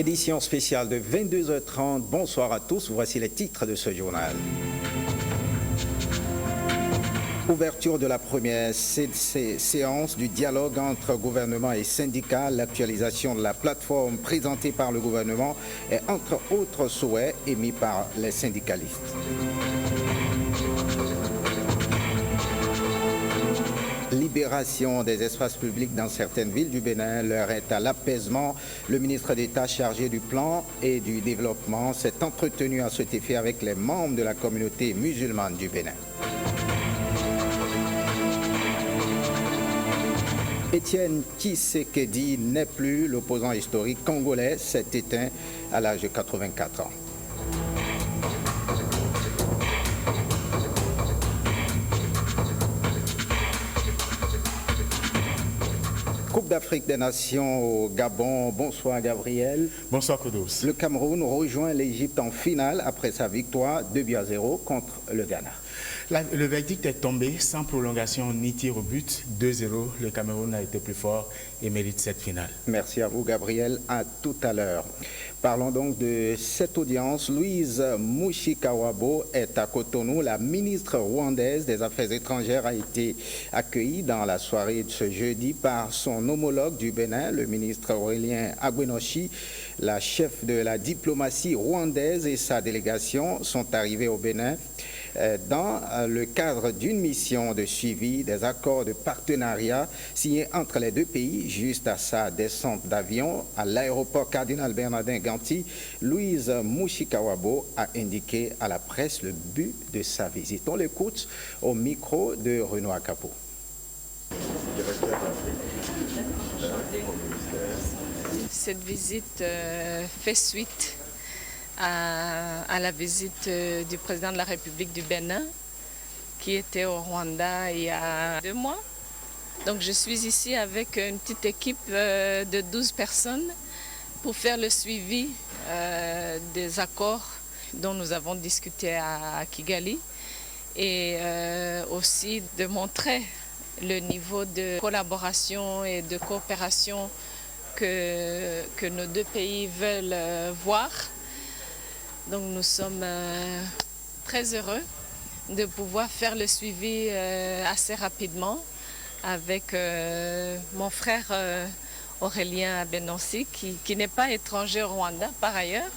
Édition spéciale de 22h30. Bonsoir à tous. Voici les titres de ce journal. Ouverture de la première séance du dialogue entre gouvernement et syndicats, l'actualisation de la plateforme présentée par le gouvernement et entre autres souhaits émis par les syndicalistes. Libération des espaces publics dans certaines villes du Bénin, l'heure est à l'apaisement. Le ministre d'État chargé du plan et du développement s'est entretenu à cet effet avec les membres de la communauté musulmane du Bénin. Étienne Tshisekedi n'est plus, l'opposant historique congolais s'est éteint à l'âge de 84 ans. Coupe d'Afrique des Nations au Gabon. Bonsoir Gabriel. Bonsoir Kodos. Le Cameroun rejoint l'Égypte en finale après sa victoire 2-0 contre le Ghana. Le verdict est tombé sans prolongation ni tir au but. 2-0, le Cameroun a été plus fort et mérite cette finale. Merci à vous Gabriel, à tout à l'heure. Parlons donc de cette audience. Louise Mushikiwabo est à Cotonou. La ministre rwandaise des Affaires étrangères a été accueillie dans la soirée de ce jeudi par son homologue du Bénin, le ministre Aurélien Agwenoshi. La chef de la diplomatie rwandaise et sa délégation sont arrivés au Bénin dans le cadre d'une mission de suivi des accords de partenariat signés entre les deux pays. Juste à sa descente d'avion à l'aéroport Cardinal Bernardin Ganti, Louise Mushikiwabo a indiqué à la presse le but de sa visite. On l'écoute au micro de Renaud Akapo. Cette visite fait suite à la visite du président de la République du Bénin qui était au Rwanda il y a 2 mois. Donc je suis ici avec une petite équipe de 12 personnes pour faire le suivi des accords dont nous avons discuté à Kigali et aussi de montrer le niveau de collaboration et de coopération que nos deux pays veulent voir. Donc nous sommes très heureux de pouvoir faire le suivi assez rapidement avec mon frère Aurélien Agwenoshi qui n'est pas étranger au Rwanda par ailleurs.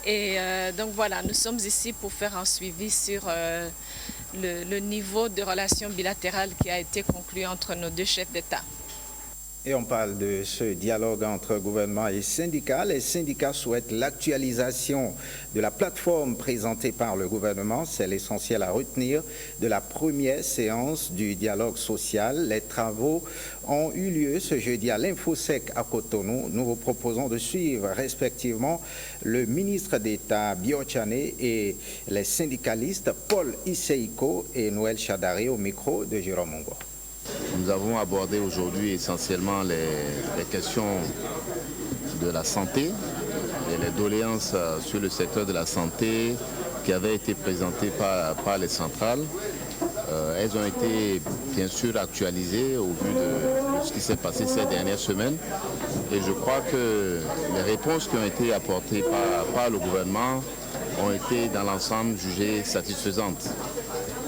Et donc voilà, nous sommes ici pour faire un suivi sur le niveau de relations bilatérales qui a été conclu entre nos deux chefs d'État. Et on parle de ce dialogue entre gouvernement et syndicats. Les syndicats souhaitent l'actualisation de la plateforme présentée par le gouvernement. C'est l'essentiel à retenir de la première séance du dialogue social. Les travaux ont eu lieu ce jeudi à l'Infosec à Cotonou. Nous vous proposons de suivre respectivement le ministre d'État Biochane et les syndicalistes Paul Iseiko et Noël Chadari au micro de Jérôme Mongo. Nous avons abordé aujourd'hui essentiellement les questions de la santé et les doléances sur le secteur de la santé qui avaient été présentées par les centrales. Elles ont été bien sûr actualisées au vu de ce qui s'est passé ces dernières semaines. Et je crois que les réponses qui ont été apportées par le gouvernement ont été dans l'ensemble jugées satisfaisantes.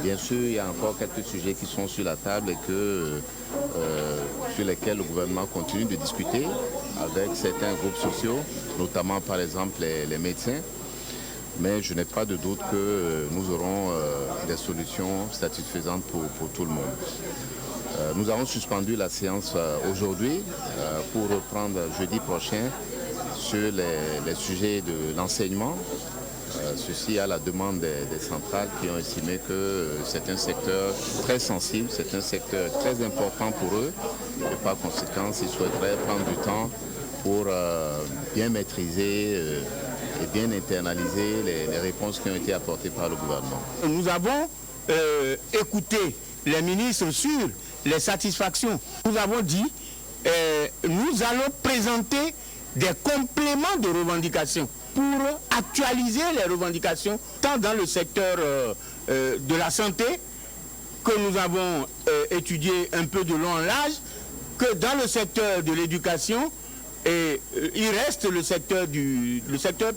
Bien sûr, il y a encore quelques sujets qui sont sur la table et sur lesquels le gouvernement continue de discuter avec certains groupes sociaux, notamment par exemple les médecins. Mais je n'ai pas de doute que nous aurons des solutions satisfaisantes pour tout le monde. Nous avons suspendu la séance aujourd'hui pour reprendre jeudi prochain sur les sujets de l'enseignement. Ceci à la demande des centrales qui ont estimé que c'est un secteur très sensible, c'est un secteur très important pour eux. Et par conséquent, ils souhaiteraient prendre du temps pour bien maîtriser et bien internaliser les réponses qui ont été apportées par le gouvernement. Nous avons écouté les ministres sur les satisfactions. Nous avons dit nous allons présenter des compléments de revendications pour actualiser les revendications tant dans le secteur de la santé que nous avons étudié un peu de long en large, que dans le secteur de l'éducation Et il reste le secteur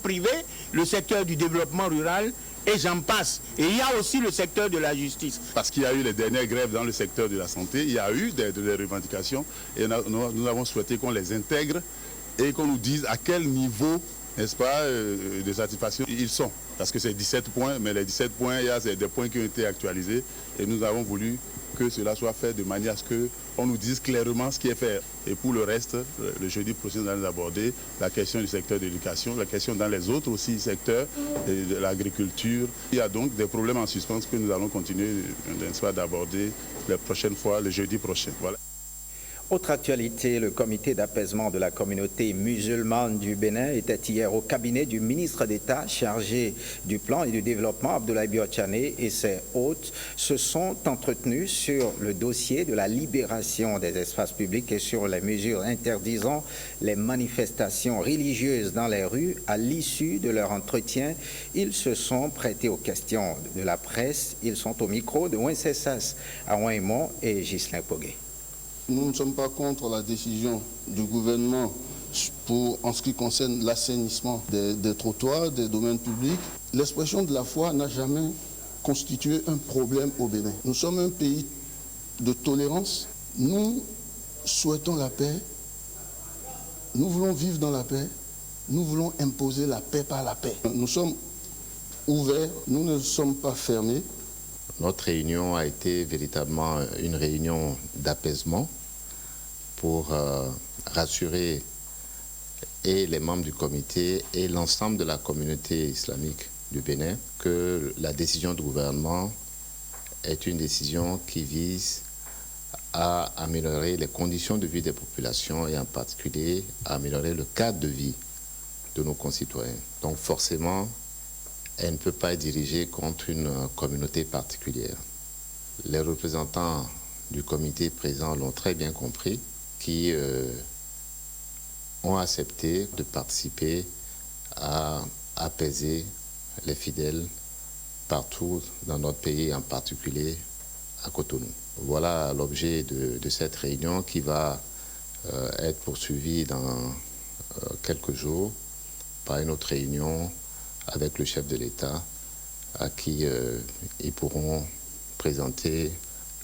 privé, le secteur du développement rural, et j'en passe. Et il y a aussi le secteur de la justice. Parce qu'il y a eu les dernières grèves dans le secteur de la santé, il y a eu des revendications et nous avons souhaité qu'on les intègre et qu'on nous dise à quel niveau, n'est-ce pas, de satisfaction ils sont. Parce que c'est 17 points, mais les 17 points, il y a des points qui ont été actualisés et nous avons voulu que cela soit fait de manière à ce qu'on nous dise clairement ce qui est fait. Et pour le reste, le jeudi prochain, nous allons aborder la question du secteur de l'éducation, la question dans les autres aussi secteurs, de l'agriculture. Il y a donc des problèmes en suspens que nous allons continuer d'aborder les prochaines fois, le jeudi prochain. Voilà. Autre actualité, le comité d'apaisement de la communauté musulmane du Bénin était hier au cabinet du ministre d'État chargé du plan et du développement, Abdoulaye Biotchane, et ses hôtes se sont entretenus sur le dossier de la libération des espaces publics et sur les mesures interdisant les manifestations religieuses dans les rues. À l'issue de leur entretien, ils se sont prêtés aux questions de la presse. Ils sont au micro de Wenceslas Aouaimon et Ghislain Poguet. Nous ne sommes pas contre la décision du gouvernement en ce qui concerne l'assainissement des trottoirs, des domaines publics. L'expression de la foi n'a jamais constitué un problème au Bénin. Nous sommes un pays de tolérance. Nous souhaitons la paix. Nous voulons vivre dans la paix. Nous voulons imposer la paix par la paix. Nous sommes ouverts. Nous ne sommes pas fermés. Notre réunion a été véritablement une réunion d'apaisement pour rassurer et les membres du comité et l'ensemble de la communauté islamique du Bénin que la décision du gouvernement est une décision qui vise à améliorer les conditions de vie des populations et en particulier à améliorer le cadre de vie de nos concitoyens. Donc forcément, elle ne peut pas être dirigée contre une communauté particulière. Les représentants du comité présent l'ont très bien compris, qui ont accepté de participer à apaiser les fidèles partout dans notre pays, en particulier à Cotonou. Voilà l'objet de cette réunion qui va être poursuivie dans quelques jours par une autre réunion avec le chef de l'État, à qui ils pourront présenter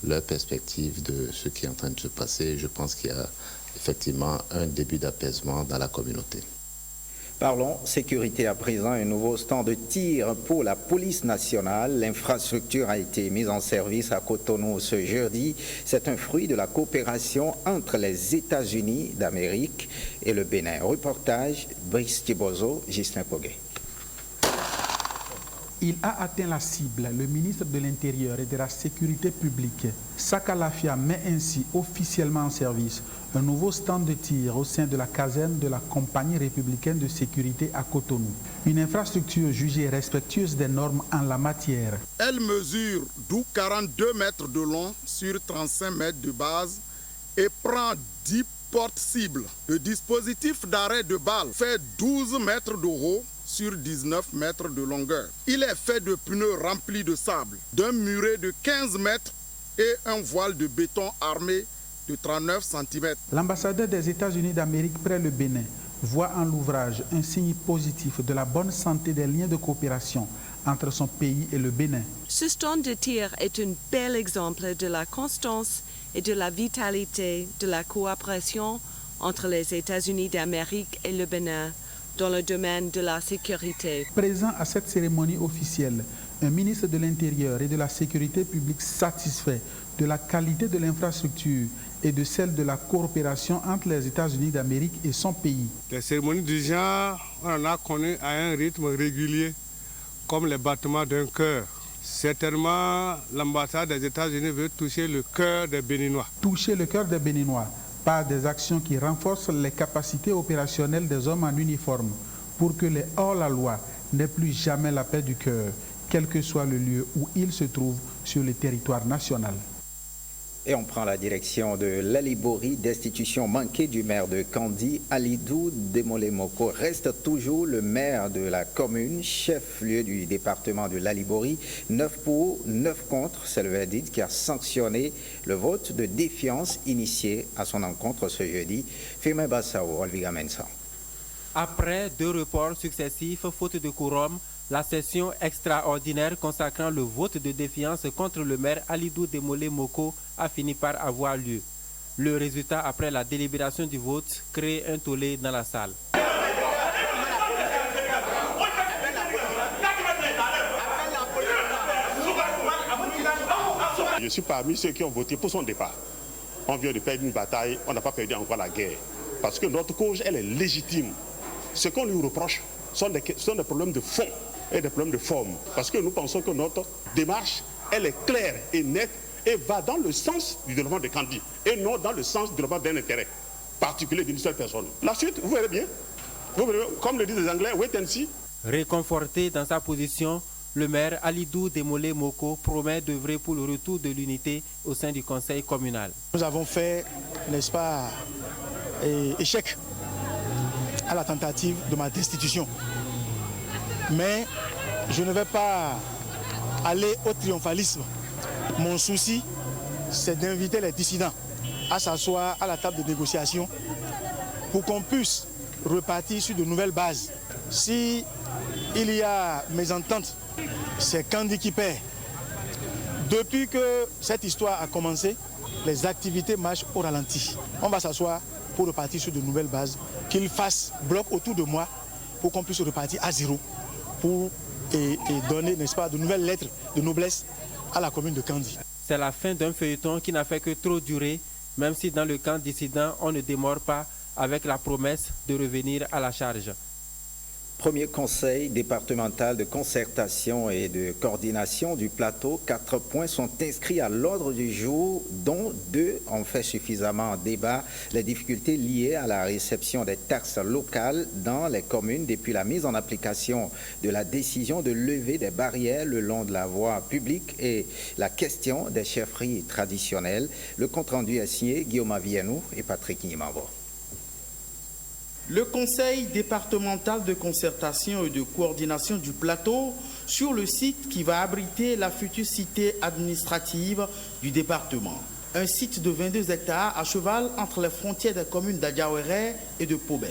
leur perspective de ce qui est en train de se passer. Je pense qu'il y a effectivement un début d'apaisement dans la communauté. Parlons sécurité à présent. Un nouveau stand de tir pour la police nationale. L'infrastructure a été mise en service à Cotonou ce jeudi. C'est un fruit de la coopération entre les États-Unis d'Amérique et le Bénin. Reportage Brice Thibozo, Ghislain Poguet. Il a atteint la cible. Le ministre de l'Intérieur et de la Sécurité publique, Saka Lafia, met ainsi officiellement en service un nouveau stand de tir au sein de la caserne de la Compagnie républicaine de sécurité à Cotonou. Une infrastructure jugée respectueuse des normes en la matière. Elle mesure 42 mètres de long sur 35 mètres de base et prend 10 portes-cibles. Le dispositif d'arrêt de balles fait 12 mètres de haut sur 19 mètres de longueur. Il est fait de pneus remplis de sable, d'un muret de 15 mètres et un voile de béton armé de 39 cm. L'ambassadeur des États-Unis d'Amérique près le Bénin voit en l'ouvrage un signe positif de la bonne santé des liens de coopération entre son pays et le Bénin. Ce stand de tir est un bel exemple de la constance et de la vitalité de la coopération entre les États-Unis d'Amérique et le Bénin dans le domaine de la sécurité. Présent à cette cérémonie officielle, un ministre de l'Intérieur et de la Sécurité publique satisfait de la qualité de l'infrastructure et de celle de la coopération entre les États-Unis d'Amérique et son pays. Les cérémonies du genre, on en a connu à un rythme régulier, comme les battements d'un cœur. Certainement, l'ambassade des États-Unis veut toucher le cœur des Béninois. Toucher le cœur des Béninois par des actions qui renforcent les capacités opérationnelles des hommes en uniforme pour que les hors-la-loi n'aient plus jamais la paix du cœur, quel que soit le lieu où ils se trouvent sur le territoire national. Et on prend la direction de l'Alibori, destitution manquée du maire de Kandi. Alidou Demolé-Moko reste toujours le maire de la commune, chef-lieu du département de l'Alibori. 9 pour, 9 contre, c'est le verdict qui a sanctionné le vote de défiance initié à son encontre ce jeudi. Firmin Bassao, Olviga Mensa. Après 2 reports successifs, faute de quorum, la session extraordinaire consacrant le vote de défiance contre le maire Alidou Demolé-Moko a fini par avoir lieu. Le résultat après la délibération du vote crée un tollé dans la salle. Je suis parmi ceux qui ont voté pour son départ. On vient de perdre une bataille, on n'a pas perdu encore la guerre. Parce que notre cause, elle est légitime. Ce qu'on lui reproche sont des problèmes de fond et des problèmes de forme. Parce que nous pensons que notre démarche, elle est claire et nette et va dans le sens du développement de Kandi et non dans le sens du développement d'un intérêt particulier d'une seule personne. La suite, vous verrez bien. Vous verrez, comme le disent les Anglais, wait and see. Réconforté dans sa position, le maire Alidou Demolé-Moko promet d'œuvrer pour le retour de l'unité au sein du conseil communal. Nous avons fait, n'est-ce pas, échec à la tentative de ma destitution. Mais je ne vais pas aller au triomphalisme. Mon souci, c'est d'inviter les dissidents à s'asseoir à la table de négociation pour qu'on puisse repartir sur de nouvelles bases. Si il y a mésentente, c'est Kandi qui perd. Depuis que cette histoire a commencé, les activités marchent au ralenti. On va s'asseoir pour repartir sur de nouvelles bases, qu'ils fassent bloc autour de moi pour qu'on puisse repartir à zéro pour donner, n'est-ce pas, de nouvelles lettres de noblesse à la commune de Kandi. C'est la fin d'un feuilleton qui n'a fait que trop durer, même si dans le camp dissident, on ne démord pas avec la promesse de revenir à la charge. Premier conseil départemental de concertation et de coordination du plateau. 4 points sont inscrits à l'ordre du jour, dont 2 ont fait suffisamment débat. Les difficultés liées à la réception des taxes locales dans les communes depuis la mise en application de la décision de lever des barrières le long de la voie publique et la question des chefferies traditionnelles. Le compte-rendu est signé Guillaume Avienou et Patrick Nimavo. Le Conseil départemental de concertation et de coordination du plateau sur le site qui va abriter la future cité administrative du département. Un site de 22 hectares à cheval entre les frontières des communes d'Adiawéré et de Pobé.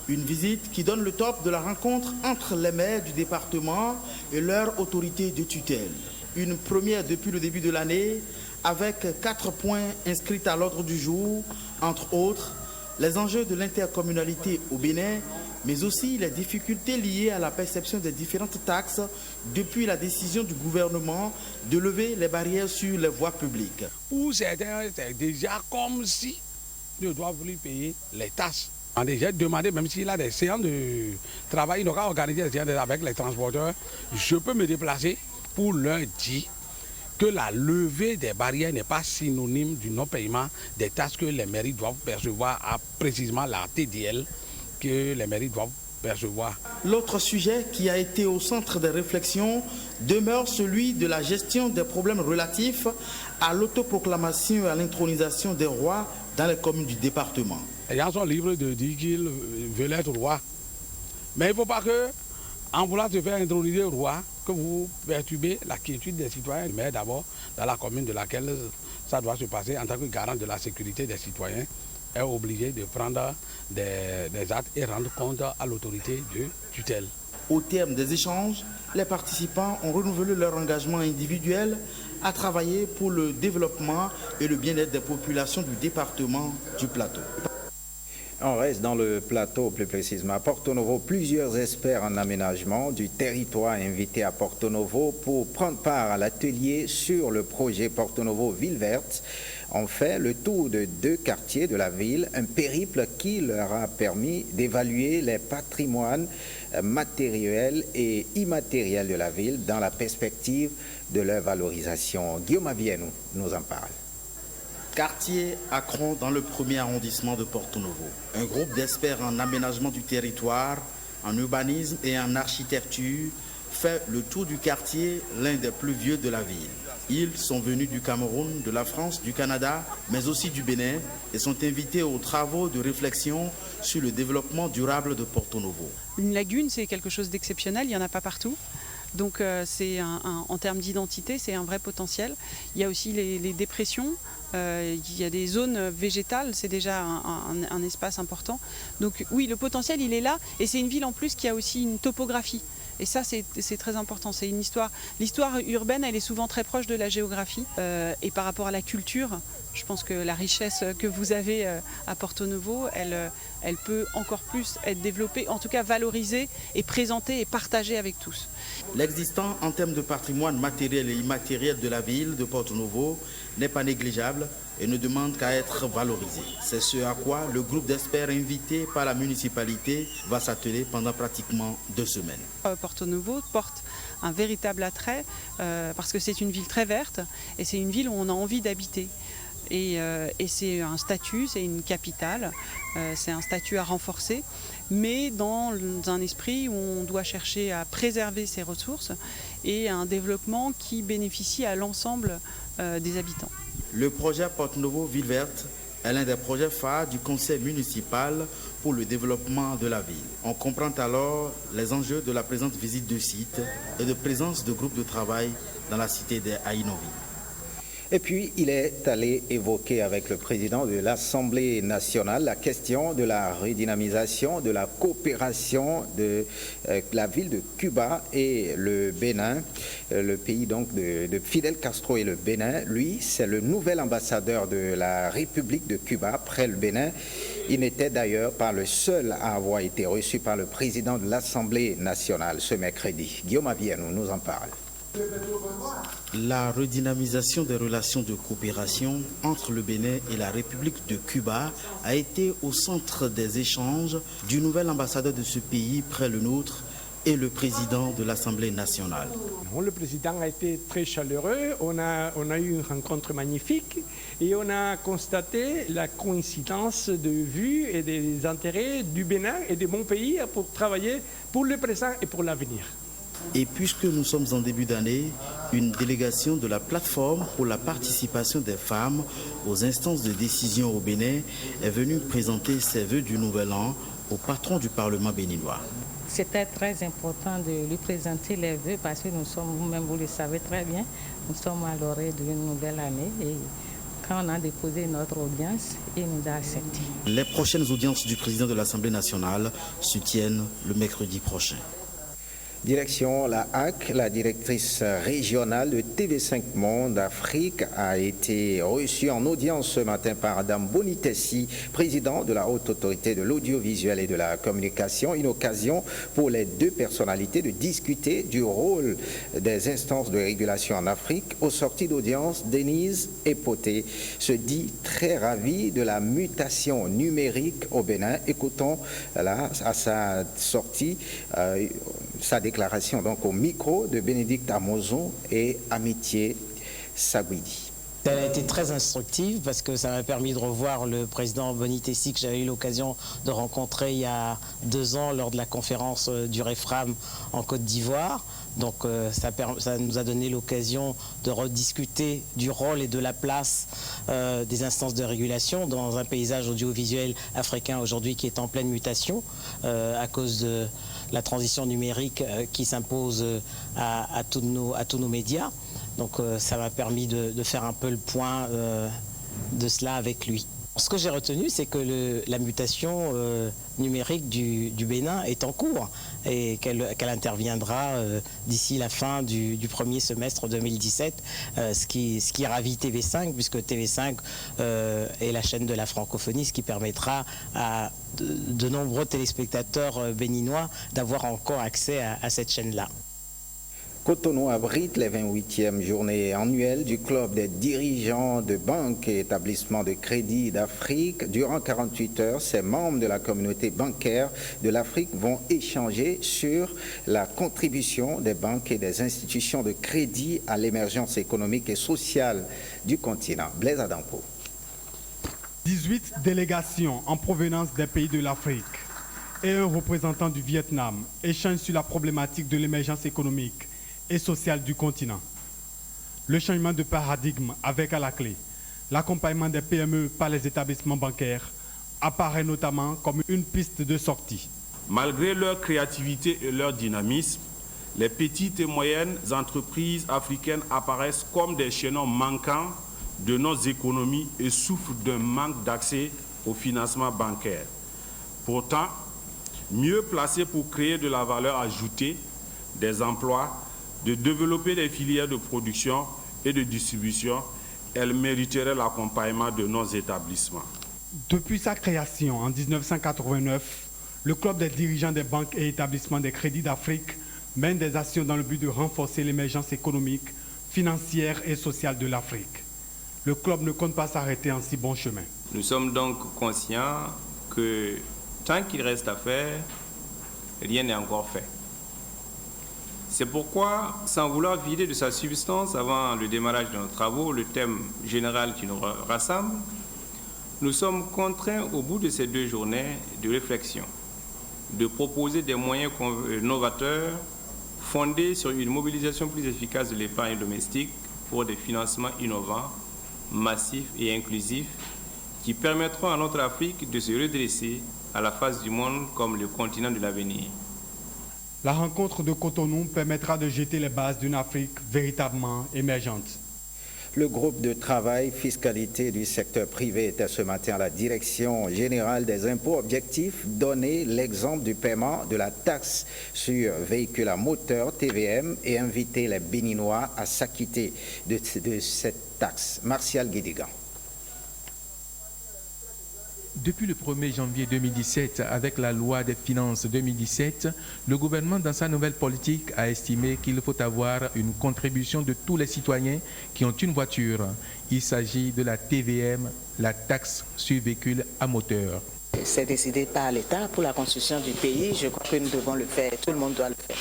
Une visite qui donne le top de la rencontre entre les maires du département et leur autorité de tutelle. Une première depuis le début de l'année avec 4 points inscrits à l'ordre du jour, entre autres les enjeux de l'intercommunalité au Bénin, mais aussi les difficultés liées à la perception des différentes taxes depuis la décision du gouvernement de lever les barrières sur les voies publiques. Pour certains, c'est déjà comme si ils doivent lui payer les taxes. On a déjà demandé, même s'il a des séances de travail, il aura organisé des séances avec les transporteurs, je peux me déplacer pour leur dire que la levée des barrières n'est pas synonyme du non-paiement des taxes que les mairies doivent percevoir à précisément la TDL que les mairies doivent percevoir. L'autre sujet qui a été au centre des réflexions demeure celui de la gestion des problèmes relatifs à l'autoproclamation et à l'intronisation des rois dans les communes du département. Les gens sont libres de dire qu'ils veulent être rois. Mais il ne faut pas que, en voulant se faire introniser roi, que vous perturbez la quiétude des citoyens. Mais d'abord, dans la commune de laquelle ça doit se passer, en tant que garant de la sécurité des citoyens, est obligé de prendre des actes et rendre compte à l'autorité de tutelle. Au terme des échanges, les participants ont renouvelé leur engagement individuel à travailler pour le développement et le bien-être des populations du département du Plateau. On reste dans le plateau, plus précisément à Porto Novo. Plusieurs experts en aménagement du territoire invités à Porto Novo pour prendre part à l'atelier sur le projet Porto Novo Ville Verte ont fait le tour de 2 quartiers de la ville, un périple qui leur a permis d'évaluer les patrimoines matériels et immatériels de la ville dans la perspective de leur valorisation. Guillaume Avienou nous en parle. Quartier Acron dans le 1er arrondissement de Porto Novo. Un groupe d'experts en aménagement du territoire, en urbanisme et en architecture fait le tour du quartier, l'un des plus vieux de la ville. Ils sont venus du Cameroun, de la France, du Canada, mais aussi du Bénin et sont invités aux travaux de réflexion sur le développement durable de Porto Novo. Une lagune, c'est quelque chose d'exceptionnel, il n'y en a pas partout. Donc en termes d'identité, c'est un vrai potentiel. Il y a aussi les dépressions, il y a des zones végétales, c'est déjà un espace important. Donc oui, le potentiel, il est là. Et c'est une ville en plus qui a aussi une topographie. Et ça, c'est très important. C'est une histoire. L'histoire urbaine, elle est souvent très proche de la géographie. Et par rapport à la culture, je pense que la richesse que vous avez à Porto Novo, elle peut encore plus être développée, en tout cas valorisée et présentée et partagée avec tous. L'existant en termes de patrimoine matériel et immatériel de la ville de Porto Novo n'est pas négligeable et ne demande qu'à être valorisé. C'est ce à quoi le groupe d'experts invité par la municipalité va s'atteler pendant pratiquement 2 semaines. Porto Novo porte un véritable attrait parce que c'est une ville très verte et c'est une ville où on a envie d'habiter. Et c'est un statut, c'est une capitale, c'est un statut à renforcer, mais dans un esprit où on doit chercher à préserver ses ressources et un développement qui bénéficie à l'ensemble des habitants. Le projet Porto Novo Ville Verte est l'un des projets phares du conseil municipal pour le développement de la ville. On comprend alors les enjeux de la présente visite de site et de présence de groupes de travail dans la cité des Aïnovi. Et puis, il est allé évoquer avec le président de l'Assemblée nationale la question de la redynamisation, de la coopération de la ville de Cuba et le Bénin, le pays donc de Fidel Castro et le Bénin. Lui, c'est le nouvel ambassadeur de la République de Cuba après le Bénin. Il n'était d'ailleurs pas le seul à avoir été reçu par le président de l'Assemblée nationale ce mercredi. Guillaume Avienou nous en parle. La redynamisation des relations de coopération entre le Bénin et la République de Cuba a été au centre des échanges du nouvel ambassadeur de ce pays près le nôtre et le président de l'Assemblée nationale. Le président a été très chaleureux, on a eu une rencontre magnifique et on a constaté la coïncidence de vues et des intérêts du Bénin et de mon pays pour travailler pour le présent et pour l'avenir. Et puisque nous sommes en début d'année, une délégation de la plateforme pour la participation des femmes aux instances de décision au Bénin est venue présenter ses vœux du Nouvel An au patron du Parlement béninois. C'était très important de lui présenter les vœux parce que nous sommes, vous-même vous le savez très bien, nous sommes à l'orée d'une nouvelle année et quand on a déposé notre audience, il nous a accepté. Les prochaines audiences du président de l'Assemblée nationale se tiennent le mercredi prochain. Direction la HAC, la directrice régionale de TV5 Monde Afrique a été reçue en audience ce matin par Adam Bonitessi, président de la Haute Autorité de l'Audiovisuel et de la Communication. Une occasion pour les deux personnalités de discuter du rôle des instances de régulation en Afrique. Aux sorties d'audience, Denise Epoté se dit très ravie de la mutation numérique au Bénin. Écoutons là, à sa sortie, sa déclaration donc au micro de Bénédicte Amozon et Amitié Sagouidi. Elle a été très instructive parce que ça m'a permis de revoir le président Bonitessi que j'avais eu l'occasion de rencontrer il y a 2 ans lors de la conférence du REFRAM en Côte d'Ivoire. Donc ça nous a donné l'occasion de rediscuter du rôle et de la place des instances de régulation dans un paysage audiovisuel africain aujourd'hui qui est en pleine mutation à cause de la transition numérique qui s'impose à tous nos médias. Donc ça m'a permis de faire un peu le point de cela avec lui. Ce que j'ai retenu, c'est que la mutation numérique du Bénin est en cours et qu'elle interviendra d'ici la fin du premier semestre 2017, ce qui ravit TV5, puisque TV5 est la chaîne de la francophonie, ce qui permettra à de nombreux téléspectateurs béninois d'avoir encore accès à cette chaîne-là. Cotonou abrite les 28e journées annuelles du club des dirigeants de banques et établissements de crédit d'Afrique. Durant 48 heures, ces membres de la communauté bancaire de l'Afrique vont échanger sur la contribution des banques et des institutions de crédit à l'émergence économique et sociale du continent. Blaise Adampo. 18 délégations en provenance des pays de l'Afrique et un représentant du Vietnam échangent sur la problématique de l'émergence économique et sociale du continent. Le changement de paradigme avec à la clé l'accompagnement des PME par les établissements bancaires apparaît notamment comme une piste de sortie. Malgré leur créativité et leur dynamisme, les petites et moyennes entreprises africaines apparaissent comme des chaînons manquants de nos économies et souffrent d'un manque d'accès au financement bancaire. Pourtant, mieux placées pour créer de la valeur ajoutée, des emplois, de développer des filières de production et de distribution, elles mériteraient l'accompagnement de nos établissements. Depuis sa création en 1989, le Club des dirigeants des banques et établissements des crédits d'Afrique mène des actions dans le but de renforcer l'émergence économique, financière et sociale de l'Afrique. Le club ne compte pas s'arrêter en si bon chemin. Nous sommes donc conscients que tant qu'il reste à faire, rien n'est encore fait. C'est pourquoi, sans vouloir vider de sa substance avant le démarrage de nos travaux, le thème général qui nous rassemble, nous sommes contraints au bout de ces 2 journées de réflexion, de proposer des moyens novateurs fondés sur une mobilisation plus efficace de l'épargne domestique pour des financements innovants, massifs et inclusifs qui permettront à notre Afrique de se redresser à la face du monde comme le continent de l'avenir. La rencontre de Cotonou permettra de jeter les bases d'une Afrique véritablement émergente. Le groupe de travail fiscalité du secteur privé était ce matin à la Direction générale des impôts. Objectif, donner l'exemple du paiement de la taxe sur véhicules à moteur TVM et inviter les Béninois à s'acquitter de cette taxe. Martial Guédigan. Depuis le 1er janvier 2017, avec la loi des finances 2017, le gouvernement, dans sa nouvelle politique, a estimé qu'il faut avoir une contribution de tous les citoyens qui ont une voiture. Il s'agit de la TVM, la taxe sur véhicules à moteur. C'est décidé par l'État pour la construction du pays. Je crois que nous devons le faire. Tout le monde doit le faire.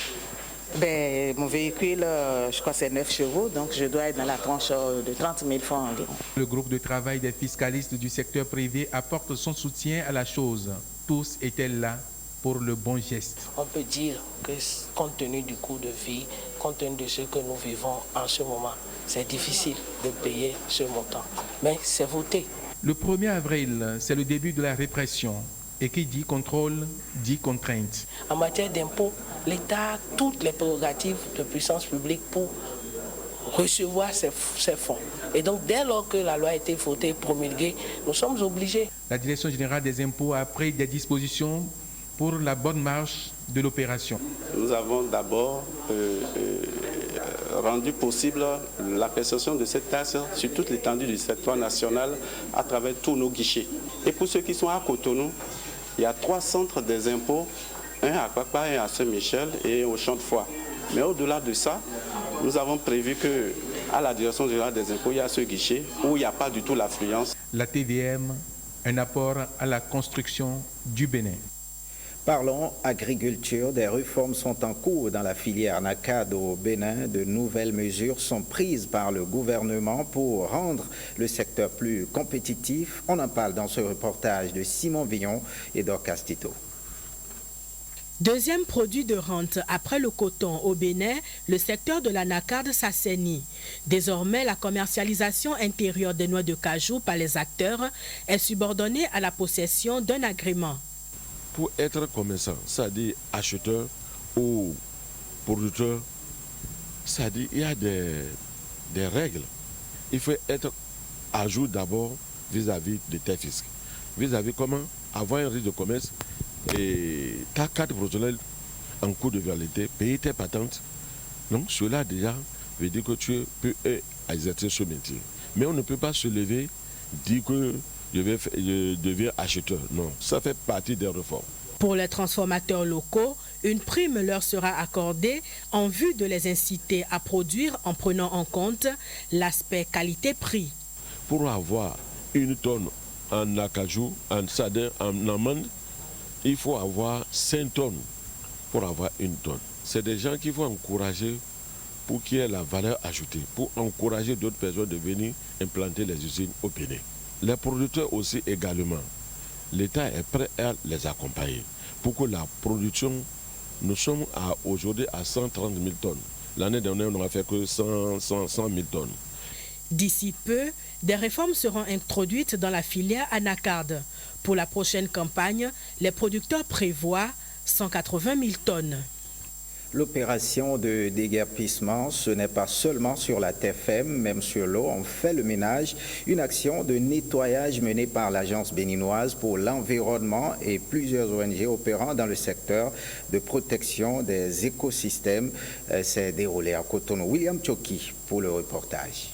Mon véhicule, je crois que c'est 9 chevaux, donc je dois être dans la tranche de 30 000 francs environ. Le groupe de travail des fiscalistes du secteur privé apporte son soutien à la chose. Tous étaient là pour le bon geste. On peut dire que compte tenu du coût de vie, compte tenu de ce que nous vivons en ce moment, c'est difficile de payer ce montant. Mais c'est voté. Le 1er avril, c'est le début de la répression. Et qui dit contrôle, dit contrainte. En matière d'impôts, l'État a toutes les prérogatives de puissance publique pour recevoir ces fonds. Et donc, dès lors que la loi a été votée et promulguée, nous sommes obligés. La Direction générale des impôts a pris des dispositions pour la bonne marche de l'opération. Nous avons d'abord rendu possible la perception de cette taxe sur toute l'étendue du territoire national à travers tous nos guichets. Et pour ceux qui sont à Cotonou, il y a 3 centres des impôts, un à Kwakpa, un à Saint-Michel et au Champ de Foix. Mais au-delà de ça, nous avons prévu qu'à la Direction générale des impôts, il y a ce guichet où il n'y a pas du tout l'affluence. La TVM, un apport à la construction du Bénin. Parlons agriculture. Des réformes sont en cours dans la filière NACAD au Bénin. De nouvelles mesures sont prises par le gouvernement pour rendre le secteur plus compétitif. On en parle dans ce reportage de Simon Villon et Dorcas Tito. Deuxième produit de rente après le coton au Bénin, le secteur de la NACAD s'assainit. Désormais, la commercialisation intérieure des noix de cajou par les acteurs est subordonnée à la possession d'un agrément. Pour être commerçant, c'est-à-dire acheteur ou producteur, c'est-à-dire il y a des règles. Il faut être à jour d'abord vis-à-vis de tes fiscs. Vis-à-vis comment avoir un risque de commerce et ta carte professionnelle en cours de validité, payer tes patentes. Donc cela déjà veut dire que tu peux exercer ce métier. Mais on ne peut pas se lever, dire que je deviens acheteur. Non, ça fait partie des réformes. Pour les transformateurs locaux, une prime leur sera accordée en vue de les inciter à produire en prenant en compte l'aspect qualité-prix. Pour avoir une tonne en acajou, en sadin, en amande, il faut avoir 5 tonnes pour avoir une tonne. C'est des gens qu'il faut encourager pour qu'il y ait la valeur ajoutée, pour encourager d'autres personnes de venir implanter les usines au Bénin. Les producteurs aussi également, l'État est prêt à les accompagner pour que la production, nous sommes aujourd'hui à 130 000 tonnes. L'année dernière, on n'aura fait que 100 000 tonnes. D'ici peu, des réformes seront introduites dans la filière anacarde. Pour la prochaine campagne, les producteurs prévoient 180 000 tonnes. L'opération de déguerpissement, ce n'est pas seulement sur la terre ferme, même sur l'eau, on fait le ménage. Une action de nettoyage menée par l'Agence béninoise pour l'environnement et plusieurs ONG opérant dans le secteur de protection des écosystèmes s'est déroulée à Cotonou. William Choki pour le reportage.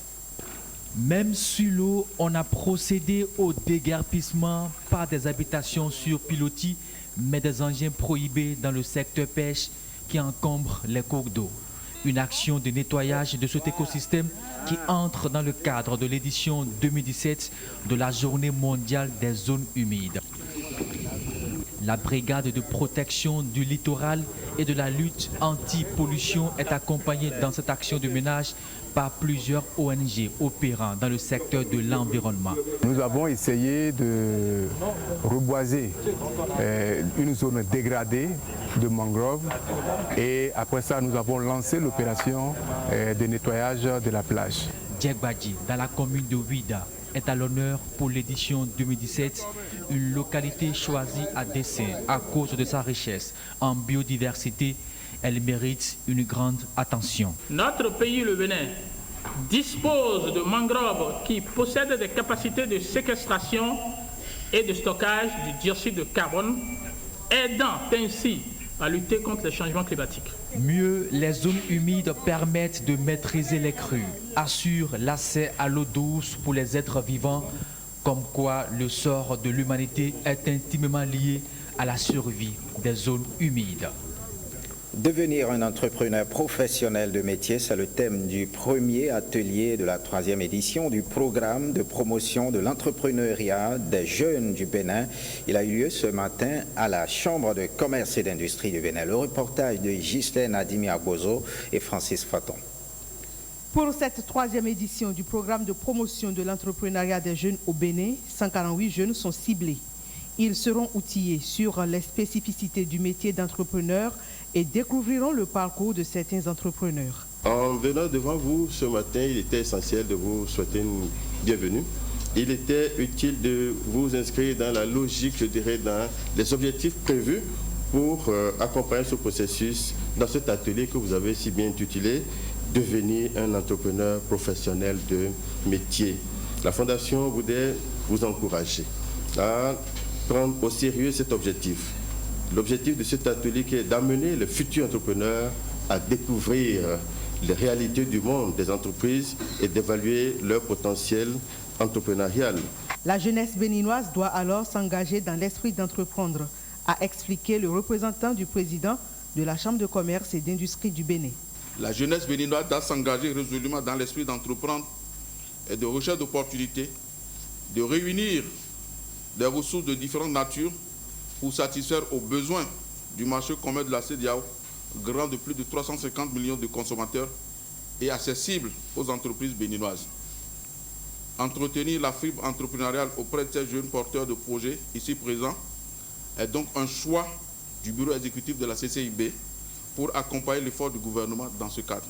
Même sur l'eau, on a procédé au déguerpissement par des habitations sur pilotis, mais des engins prohibés dans le secteur pêche qui encombre les cours d'eau. Une action de nettoyage de cet écosystème qui entre dans le cadre de l'édition 2017 de la Journée mondiale des zones humides. La brigade de protection du littoral et de la lutte anti-pollution est accompagnée dans cette action de ménage par plusieurs ONG opérant dans le secteur de l'environnement. Nous avons essayé de reboiser une zone dégradée de mangroves et après ça nous avons lancé l'opération de nettoyage de la plage. Djegbadji, dans la commune de Ouida, est à l'honneur pour l'édition 2017, une localité choisie à dessein à cause de sa richesse en biodiversité. Elle mérite une grande attention. Notre pays, le Bénin, dispose de mangroves qui possèdent des capacités de séquestration et de stockage du dioxyde de carbone, aidant ainsi à lutter contre les changements climatiques. Mieux, les zones humides permettent de maîtriser les crues, assurent l'accès à l'eau douce pour les êtres vivants, comme quoi le sort de l'humanité est intimement lié à la survie des zones humides. Devenir un entrepreneur professionnel de métier, c'est le thème du premier atelier de la 3e édition du programme de promotion de l'entrepreneuriat des jeunes du Bénin. Il a eu lieu ce matin à la Chambre de commerce et d'industrie du Bénin. Le reportage de Ghislaine Adimi-Agozo et Francis Faton. Pour cette 3e édition du programme de promotion de l'entrepreneuriat des jeunes au Bénin, 148 jeunes sont ciblés. Ils seront outillés sur les spécificités du métier d'entrepreneur et découvriront le parcours de certains entrepreneurs. En venant devant vous ce matin, il était essentiel de vous souhaiter une bienvenue. Il était utile de vous inscrire dans la logique, je dirais, dans les objectifs prévus pour accompagner ce processus dans cet atelier que vous avez si bien intitulé « Devenir un entrepreneur professionnel de métier ». La Fondation voudrait vous encourager à prendre au sérieux cet objectif. L'objectif de cet atelier qui est d'amener les futurs entrepreneurs à découvrir les réalités du monde des entreprises et d'évaluer leur potentiel entrepreneurial. La jeunesse béninoise doit alors s'engager dans l'esprit d'entreprendre, a expliqué le représentant du président de la Chambre de commerce et d'industrie du Bénin. La jeunesse béninoise doit s'engager résolument dans l'esprit d'entreprendre et de recherche d'opportunités, de réunir des ressources de différentes natures pour satisfaire aux besoins du marché commun de la CEDEAO, grand de plus de 350 millions de consommateurs et accessible aux entreprises béninoises. Entretenir la fibre entrepreneuriale auprès de ces jeunes porteurs de projets ici présents est donc un choix du bureau exécutif de la CCIB pour accompagner l'effort du gouvernement dans ce cadre.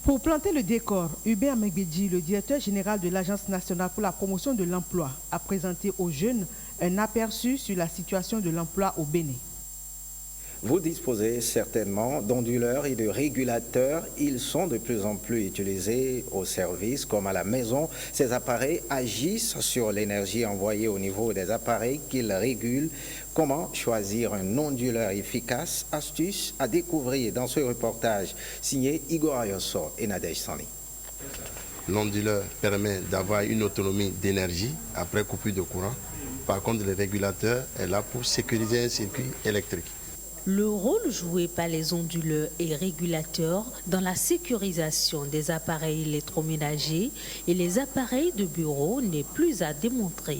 Pour planter le décor, Hubert Megbedji, le directeur général de l'Agence nationale pour la promotion de l'emploi, a présenté aux jeunes un aperçu sur la situation de l'emploi au Bénin. Vous disposez certainement d'onduleurs et de régulateurs. Ils sont de plus en plus utilisés au service comme à la maison. Ces appareils agissent sur l'énergie envoyée au niveau des appareils qu'ils régulent. Comment choisir un onduleur efficace? Astuce à découvrir dans ce reportage signé Igor Ayosso et Nadej Sanli. L'onduleur permet d'avoir une autonomie d'énergie après coupure de courant. Par contre, le régulateur est là pour sécuriser un circuit électrique. Le rôle joué par les onduleurs et régulateurs dans la sécurisation des appareils électroménagers et les appareils de bureau n'est plus à démontrer.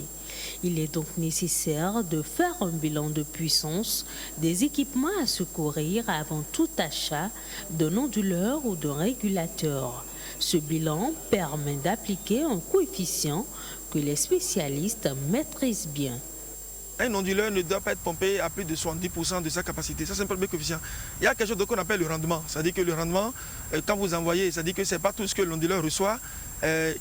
Il est donc nécessaire de faire un bilan de puissance des équipements à secourir avant tout achat d'un onduleur ou d'un régulateur. Ce bilan permet d'appliquer un coefficient que les spécialistes maîtrisent bien. un onduleur ne doit pas être pompé à plus de 70% de sa capacité. Ça, c'est un premier coefficient. Il y a quelque chose qu'on appelle le rendement. C'est-à-dire que le rendement, quand vous envoyez, c'est-à-dire que ce n'est pas tout ce que l'onduleur reçoit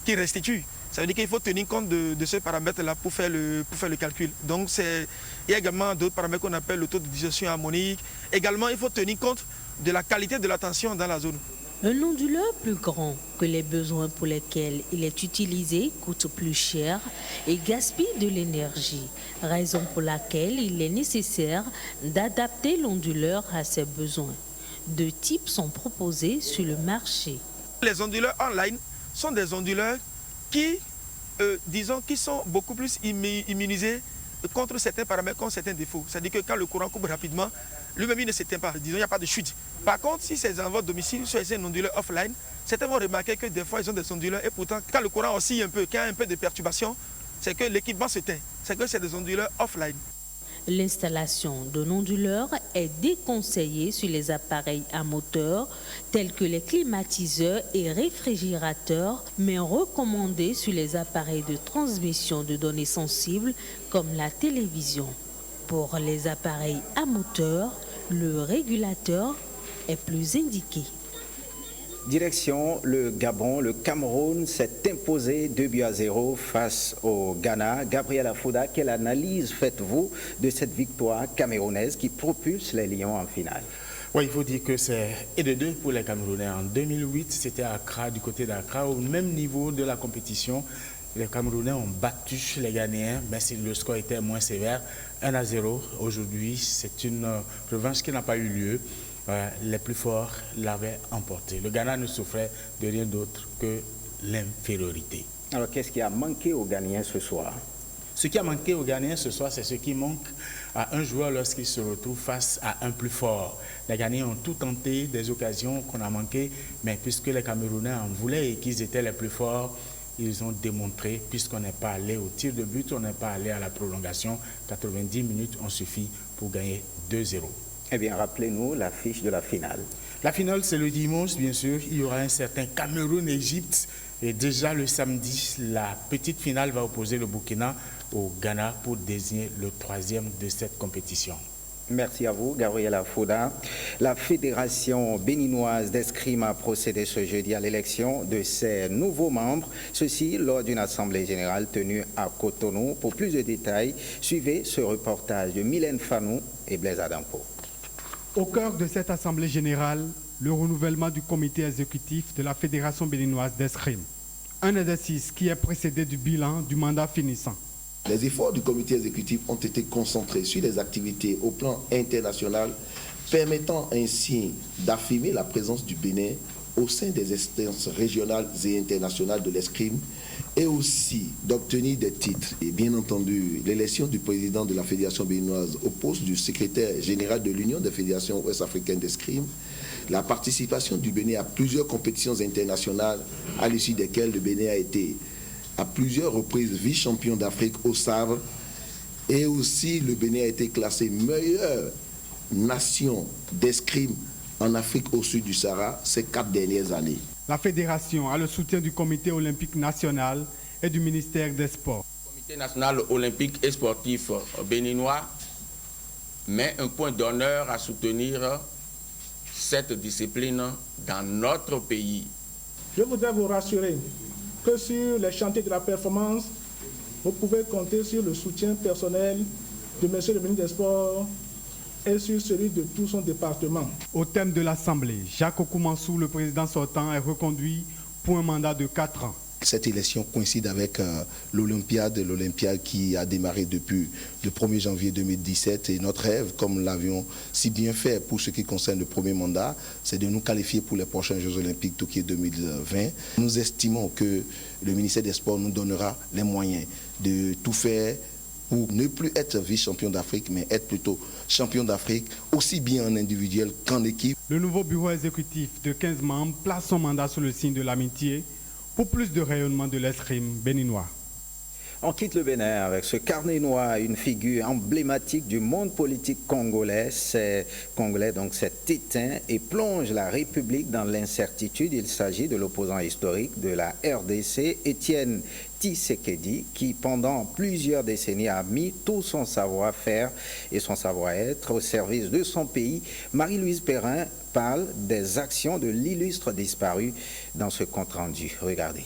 qui restitue. Ça veut dire qu'il faut tenir compte de ce paramètre-là pour faire le calcul. Donc, il y a également d'autres paramètres qu'on appelle le taux de digestion harmonique. Également, il faut tenir compte de la qualité de la tension dans la zone. Un onduleur plus grand que les besoins pour lesquels il est utilisé coûte plus cher et gaspille de l'énergie, raison pour laquelle il est nécessaire d'adapter l'onduleur à ses besoins. Deux types sont proposés sur le marché. Les onduleurs online sont des onduleurs qui sont beaucoup plus immunisés contre certains paramètres, contre certains défauts. C'est-à-dire que quand le courant coupe rapidement, lui-même il ne s'éteint pas. Disons, il n'y a pas de chute. Par contre, si c'est dans votre domicile, sur un onduleur offline, certains vont remarquer que des fois, ils ont des onduleurs et pourtant, quand le courant oscille un peu, qu'il y a un peu de perturbation, c'est que l'équipement s'éteint. C'est que c'est des onduleurs offline. L'installation d'un onduleur est déconseillée sur les appareils à moteur tels que les climatiseurs et réfrigérateurs, mais recommandée sur les appareils de transmission de données sensibles comme la télévision. Pour les appareils à moteur, le régulateur est plus indiqué. Direction le Gabon, le Cameroun s'est imposé 2-0 face au Ghana. Gabriela Fouda, quelle analyse faites-vous de cette victoire camerounaise qui propulse les Lions en finale? Oui, il faut dire que c'est et de 2 pour les Camerounais. En 2008, c'était à Accra, du côté d'Accra, au même niveau de la compétition. Les Camerounais ont battu les Ghanéens, mais le score était moins sévère, 1-0. Aujourd'hui, c'est une revanche qui n'a pas eu lieu. Les plus forts l'avaient emporté. Le Ghana ne souffrait de rien d'autre que l'infériorité. Alors, qu'est-ce qui a manqué aux Ghanéens ce soir? Ce qui a manqué aux Ghanéens ce soir, c'est ce qui manque à un joueur lorsqu'il se retrouve face à un plus fort. Les Ghanéens ont tout tenté, des occasions qu'on a manquées, mais puisque les Camerounais en voulaient et qu'ils étaient les plus forts, ils ont démontré, puisqu'on n'est pas allé au tir de but, on n'est pas allé à la prolongation, 90 minutes ont suffi pour gagner 2-0. Eh bien, rappelez-nous l'affiche de la finale. La finale, c'est le dimanche, bien sûr. Il y aura un certain Cameroun-Égypte. Et déjà le samedi, la petite finale va opposer le Burkina au Ghana pour désigner le 3e de cette compétition. Merci à vous, Gabriela Fouda. La Fédération béninoise d'escrime a procédé ce jeudi à l'élection de ses nouveaux membres, ceci lors d'une assemblée générale tenue à Cotonou. Pour plus de détails, suivez ce reportage de Mylène Fanou et Blaise Adampo. Au cœur de cette assemblée générale, le renouvellement du comité exécutif de la Fédération béninoise d'escrime. Un exercice qui est précédé du bilan du mandat finissant. Les efforts du comité exécutif ont été concentrés sur les activités au plan international, permettant ainsi d'affirmer la présence du Bénin au sein des instances régionales et internationales de l'escrime et aussi d'obtenir des titres. Et bien entendu, l'élection du président de la Fédération béninoise au poste du secrétaire général de l'Union des fédérations ouest-africaines d'escrime, la participation du Bénin à plusieurs compétitions internationales à l'issue desquelles le Bénin a été à plusieurs reprises vice-champion d'Afrique au sabre et aussi le Bénin a été classé meilleure nation d'escrime en Afrique au sud du Sahara ces 4 dernières années. La fédération a le soutien du comité olympique national et du ministère des Sports. Le comité national olympique et sportif béninois met un point d'honneur à soutenir cette discipline dans notre pays. Je voudrais vous rassurer que sur les chantiers de la performance, vous pouvez compter sur le soutien personnel de M. le ministre des Sports et sur celui de tout son département. Au thème de l'Assemblée, Jacques Okoumensou, le président sortant, est reconduit pour un mandat de 4 ans. Cette élection coïncide avec l'Olympiade qui a démarré depuis le 1er janvier 2017. Et notre rêve, comme l'avions si bien fait pour ce qui concerne le premier mandat, c'est de nous qualifier pour les prochains Jeux Olympiques Tokyo 2020. Nous estimons que le ministère des Sports nous donnera les moyens de tout faire pour ne plus être vice-champion d'Afrique, mais être plutôt champion d'Afrique, aussi bien en individuel qu'en équipe. Le nouveau bureau exécutif de 15 membres place son mandat sous le signe de l'amitié pour plus de rayonnement de l'escrime béninois. On quitte le Bénin avec ce carnet noir, une figure emblématique du monde politique congolais. C'est éteint et plonge la République dans l'incertitude. Il s'agit de l'opposant historique de la RDC, Étienne Tshisekedi, qui pendant plusieurs décennies a mis tout son savoir-faire et son savoir-être au service de son pays. Marie-Louise Perrin parle des actions de l'illustre disparu dans ce compte-rendu. Regardez.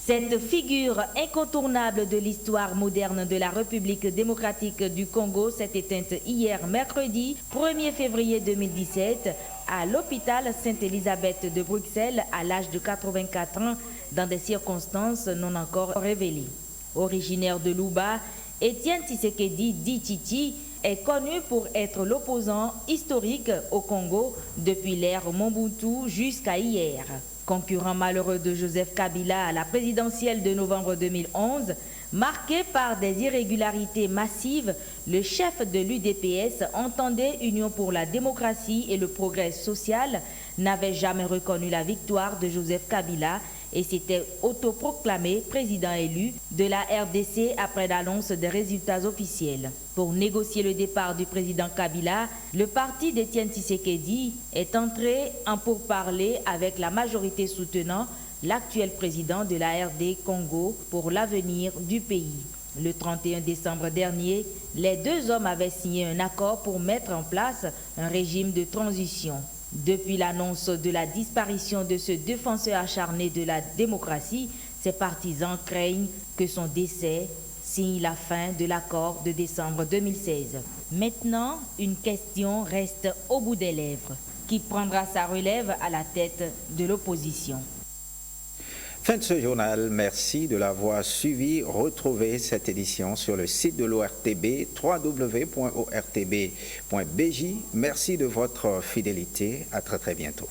Cette figure incontournable de l'histoire moderne de la République démocratique du Congo s'est éteinte hier mercredi 1er février 2017 à l'hôpital Sainte-Élisabeth de Bruxelles à l'âge de 84 ans dans des circonstances non encore révélées. Originaire de Luba, Étienne Tshisekedi dit Titi est connu pour être l'opposant historique au Congo depuis l'ère Mobutu jusqu'à hier. Concurrent malheureux de Joseph Kabila à la présidentielle de novembre 2011, marqué par des irrégularités massives, le chef de l'UDPS entendait Union pour la démocratie et le progrès social, n'avait jamais reconnu la victoire de Joseph Kabila et s'était autoproclamé président élu de la RDC après l'annonce des résultats officiels. Pour négocier le départ du président Kabila, le parti d'Étienne Tshisekedi est entré en pourparlers avec la majorité soutenant l'actuel président de la RD Congo pour l'avenir du pays. Le 31 décembre dernier, les deux hommes avaient signé un accord pour mettre en place un régime de transition. Depuis l'annonce de la disparition de ce défenseur acharné de la démocratie, ses partisans craignent que son décès signe la fin de l'accord de décembre 2016. Maintenant, une question reste au bout des lèvres. Qui prendra sa relève à la tête de l'opposition? Fin de ce journal, merci de l'avoir suivi. Retrouvez cette édition sur le site de l'ORTB, www.ortb.bj. Merci de votre fidélité. À très bientôt.